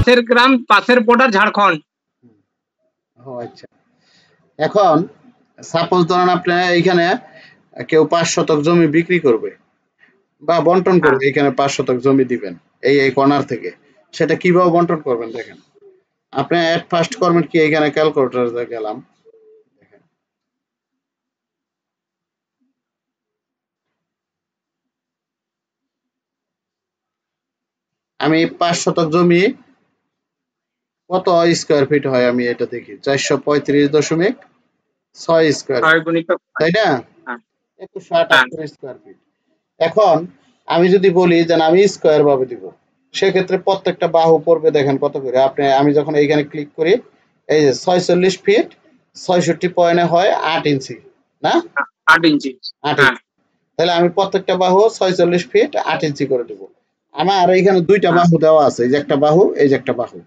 পাশের গ্রাম, পাশের বর্ডার ঝাড়খণ্ড। ও আচ্ছা। এখন সাপোজ ধরেন আপনি এইখানে কেউ 5 শতক জমি বিক্রি করবে বা বন্টন করবে, এখানে 5 শতক জমি দিবেন এই কর্নার থেকে, সেটা কিভাবে বন্টন করবেন দেখেন। আপনি এট ফার্স্ট করবেন কি, এখানে ক্যালকুলেটরে গেলাম, দেখেন আমি 5 শতক জমি কত স্কয়ার ফিট হয় আমি এটা দেখি, 435.6 স্কয়ার, তাই না? 2178 স্কয়ার ফিট। এখন আমি যদি বলি যে আমি স্কয়ার ভাবে দিব, সেক্ষেত্রে প্রত্যেকটা বাহু পড়বে দেখেন কত করে। আমি যখন এইখানে ক্লিক করি, এই যে 46 ফিট 66 পয়েন্টে হয় 8 ইঞ্চি, না 8 ইঞ্চি। তাহলে আমি প্রত্যেকটা বাহু 46 ফিট 8 ইঞ্চি করে দেব। আমার এইখানে দুইটা বাহু দেওয়া আছে, এই যে একটা বাহু, এই যে একটা বাহু।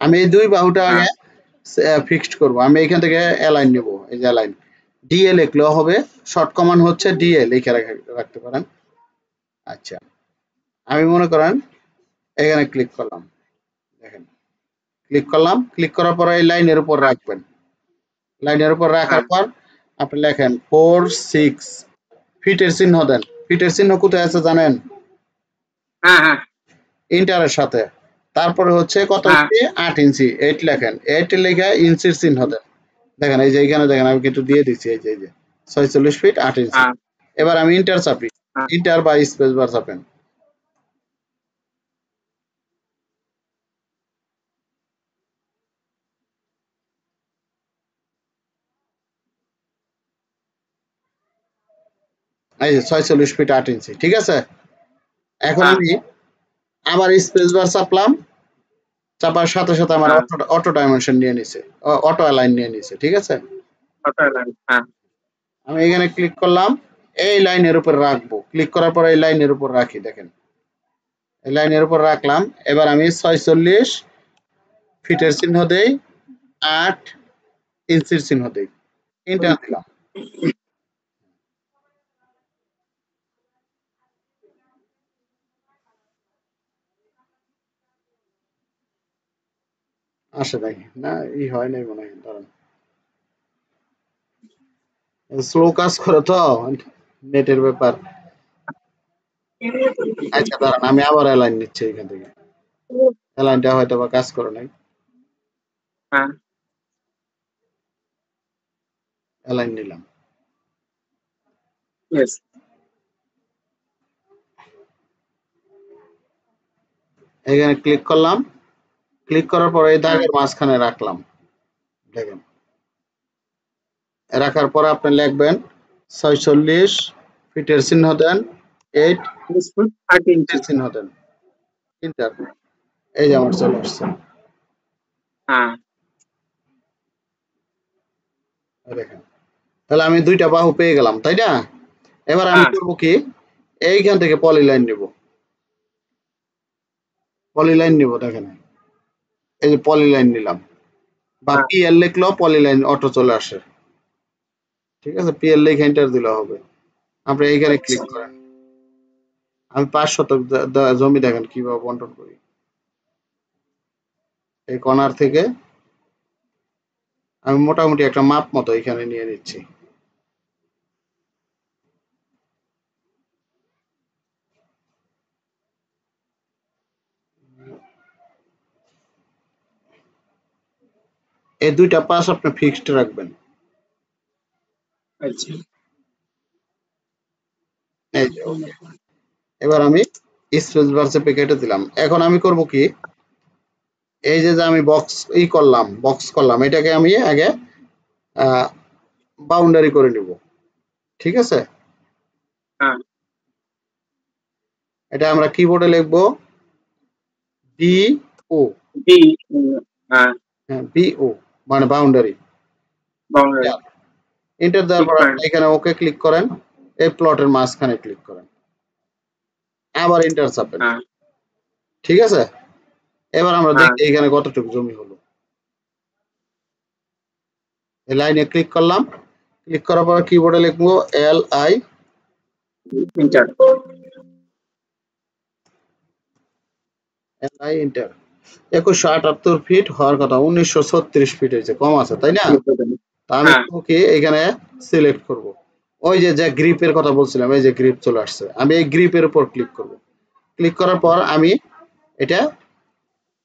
আমি এই দুই বাহুটা আগে ফিক্সড করব। আমি এখান থেকে অ্যালাইন নেব, এই যে অ্যালাইন ডিএ লিখলেও হবে, শর্ট কমান্ড হচ্ছে ডিএ লিখে রাখতে পারেন। আচ্ছা, আমি মনে করেন এখানে ক্লিক করলাম, দেখেন ক্লিক করলাম, ক্লিক করার পর এই লাইনের উপর রাখবেন। লাইনের উপর রাখার পর আপনি লেখেন 46 ফিটের চিহ্ন দেন। ফিটের চিহ্ন কোথায় আছে জানেন? ইন্টারের সাথে। তারপরে হচ্ছে কত ইঞ্চি? 8 ইঞ্চি। 8 লেখেন, 8 লিখে ইঞ্চির চিহ্ন দেন। দেখেন এই যে এইখানে দেখেন আমি কিন্তু দিয়ে দিচ্ছি, এই যে 46 ফিট 8 ইঞ্চি। এবার আমি ইন্টার চাপি, ইন্টার বা স্পেস বার চাপেন। এই যে 46 ফিট 8 ইঞ্চি, ঠিক আছে? এখন আমি আবার স্পেস বার চাপলাম, চাপার সাথে সাথে আমার অটো ডাইমেনশন নিয়ে নিছে, অটো অ্যালাইন নিয়ে নিছে, ঠিক আছে? আমি এখানে ক্লিক করলাম, এই লাইনের উপর রাখবো। ক্লিক করার পর এই লাইনের উপর রাখি, দেখেন এই লাইনের উপর রাখলাম। এবার আমি 46 ফিটের চিহ্ন দেই, 8 ইঞ্চির চিহ্ন দেই, এন্টার দিলাম। আসে নাই না, হয় নাই মনে হয়, ধরেন স্লো কাজ করে তো, নেটের ব্যাপার। আচ্ছা দাঁড়ান, আমি আবার অ্যালাইন নিচ্ছি এখান থেকে। অ্যালাইনটা হয়তো বা কাজ করে নাই। অ্যালাইন নিলাম, এখানে ক্লিক করলাম। ক্লিক করার পরে এই দাগের মাঝখানে রাখলাম, দেখেন রাখার পর আপনি লিখবেন 46 ফিটের চিহ্ন দেন, 8 ইঞ্চির চিহ্ন দেন, এন্টার। এই যে আমার চলে আসছে। দেখেন তাহলে আমি দুইটা বাহু পেয়ে গেলাম, তাই না? এবার আমি করব কি, এইখান থেকে পলিলাইন নিব, পলিলাইন নিব, দেখেন এই যে পলিলাইন নিলাম, বা পিএল লিখলেও পলিলাইন অটো চলে আসে, ঠিক আছে? পিএল লিখে এন্টার দিলে হবে। আপনি এইখানে ক্লিক করেন। আমি 5 শতক জমি দেখেন কিভাবে বন্টন করি। এই কর্নার থেকে আমি মোটামুটি একটা মাপ মতো এখানে নিয়ে নিচ্ছি। এই দুইটা পাশ আপনি ফিক্সড রাখবেন। এই যে ওকে। এবার আমি স্পেস বার চেপে কেটে দিলাম। এখন আমি করব কি, এই যে আমি বক্স করলাম, এটাকে আমি আগে বাউন্ডারি করে নিব, ঠিক আছে? এটা আমরা কিবোর্ডে লিখব বিও, বিও মানে বাউন্ডারি। এন্টার দেওয়ার পর এখানে ওকে ক্লিক করেন, এই প্লটের মাঝখানে ক্লিক করেন, আবার এন্টার চাপেন, ঠিক আছে? এবার আমরা দেখি এখানে কতটুকু জমি হলো। এই লাইনে ক্লিক করলাম, ক্লিক করার পর কিবোর্ডে লিখবো LI, enter, LI enter. 2178 feet হওয়ার কথা, 1936 ফিট হয়েছে, কম আছে তাই না? তা আমি হ্যাঁ ওকে এখানে সিলেক্ট করব। ওই যে যে গ্রিপের কথা বলছিলাম, এই যে গ্রিপ চলে আসছে, আমি এই গ্রিপের উপর ক্লিক করব। ক্লিক করার পর আমি এটা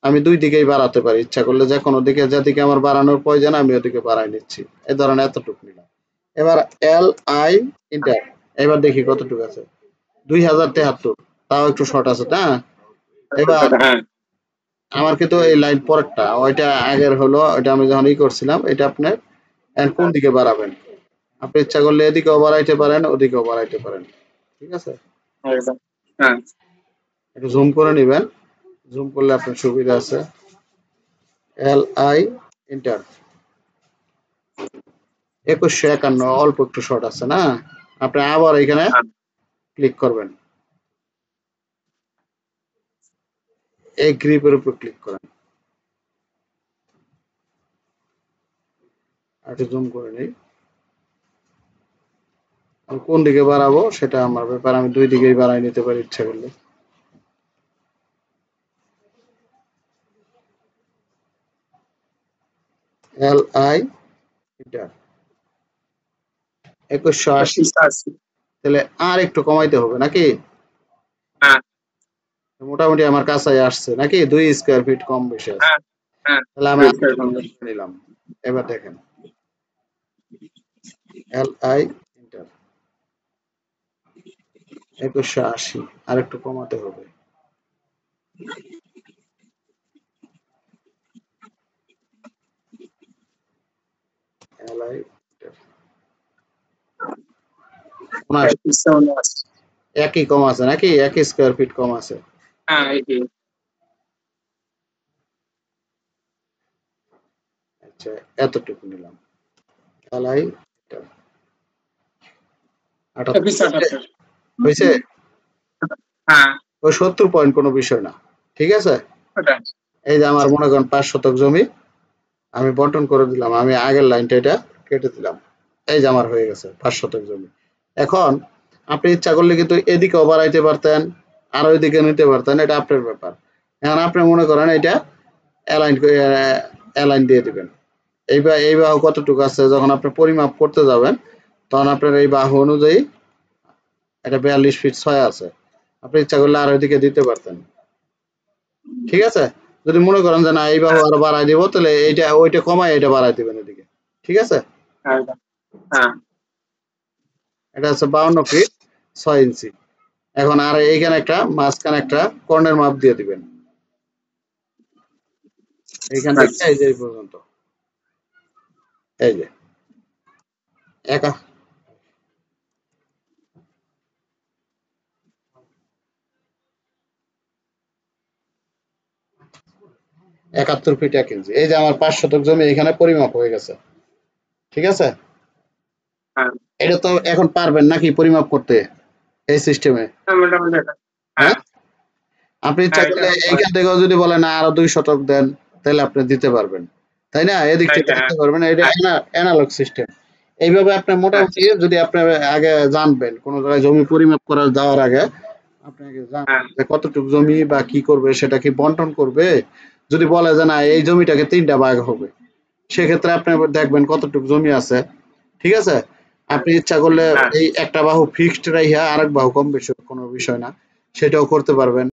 আমি দুই দিকেই বাড়াতে পারি, ইচ্ছা করলে যে কোনো দিকে, যেদিকে আমার বাড়ানোর প্রয়োজন আমি ওদিকে বাড়াই নিচ্ছি। এই ধরনের এতটুকু নিলাম। এবার এল আই ইন্টার, এবার দেখি কতটুকু আছে, 2073, তাও একটু শর্ট আছে না? এবার হ্যাঁ আমার কিন্তু এই লাইন পরেরটা, ওইটা আগের হলো, ওইটা আমি যখন করছিলাম, এটা আপনার কোন দিকে বাড়াবেন, আপনি ইচ্ছা করলে এদিকেও বাড়াইতে পারেন, ওদিকেও বাড়াইতে পারেন, ঠিক আছে? একদম হ্যাঁ একটু জুম করে নেবেন, জুম করলে আপনার সুবিধা আছে। এল আই ইন্টার, 2151, অল্প একটু শর্ট আছে না? আপনি আবার এখানে হ্যাঁ ক্লিক করবেন, এই গ্রিপের উপর ক্লিক করেন, একটু জুম করে নিই। আমি কোন দিকে বাড়াবো সেটা আমার ব্যাপার, আমি দুই দিকেই বাড়াই নিতে পারি ইচ্ছা করলে। এল আই ইন্টার, 2180, 2180 তাহলে আর একটু কমাইতে হবে নাকি? হ্যাঁ মোটামুটি আমার কাছে আসছে নাকি, 2 স্কয়ার ফিট কম বেশি আছে। হ্যাঁ হ্যাঁ তাহলে আমি আর একটু কমিয়ে নিলাম। এবার দেখেন, এল আই ইন্টার, 2180, আর একটু কমাতে হবে। এল আই ইন্টার, 79 একই কম আছে নাকি, 1 স্কয়ার ফিট কম আছে। হ্যাঁ এই যে আচ্ছা, এতটুকু নিলাম। এল আই ইন্টার, 78 2178 হয়েছে। হ্যাঁ ওই 70 পয়েন্ট কোনো বিষয় না, ঠিক আছে? ওটা এই যে আমার মনে করেন 5 শতক জমি, আমি বন্টন করে দিলাম, আমি আগের লাইনটা এটা কেটে দিলাম, এই যে আমার হয়ে গেছে 5 শতক জমি। এখন আপনি ইচ্ছা করলে কিন্তু এদিকেও বাড়াইতে পারতেন, আর ওইদিকে নিতে পারতেন, এটা আপনার ব্যাপার। এখন আপনি মনে করেন এটা অ্যালাইন অ্যালাইন দিয়ে দিবেন। এই বাহু কতটুকু আছে, যখন আপনি পরিমাপ করতে যাবেন তখন আপনার এই বাহু অনুযায়ী এটা 42 ফিট 6 আছে, আপনি ইচ্ছা করলে আর ওইদিকে দিতে পারতেন, ঠিক আছে? যদি মনে করেন যে না এই বাহু আরো বাড়াই দিব, তাহলে এইটা ওইটা কমায় এটা বাড়াই দিবেন এদিকে, ঠিক আছে? একদম হ্যাঁ এটা হচ্ছে 52 ফিট 6 ইঞ্চি। এখন আর এইখানে একটা মাঝখানে একটা কর্নের মাপ দিয়ে দিবেন, এইখান থেকে এই যে এই পর্যন্ত, এই যে একা 71 ফিট 1 ইঞ্চি। এই যে আমার 5 শতক জমি এখানে পরিমাপ হয়ে গেছে, ঠিক আছে? হ্যাঁ এটা তো এখন পারবেন নাকি পরিমাপ করতে এই সিস্টেমে? মোটামুটি হ্যাঁ হ্যাঁ, আপনি ইচ্ছা হ্যাঁ করলে এইখান থেকেও যদি বলেন না আরো 2 শতক দেন, তাহলে আপনি দিতে পারবেন, তাই না? এদিক থেকে হ্যাঁ দিতে পারবেন, এটা অ্যানালগ সিস্টেম। এইভাবে আপনি মোটামুটি যদি আপনি আগে জানবেন কোন জায়গায় জমি পরিমাপ করা যাওয়ার আগে, আপনাকে জানবেন হ্যাঁ যে কতটুকু জমি বা কি করবে, সেটা কি বন্টন করবে। যদি বলে যে না এই জমিটাকে 3টা ভাগ হবে, সেক্ষেত্রে আপনি দেখবেন কতটুকু জমি আছে, ঠিক আছে? আপনি ইচ্ছা করলে হ্যাঁ এই একটা বাহু ফিক্সড রাইখা আরেক বাহু কম বেশি কোনো বিষয় না, সেটাও করতে পারবেন।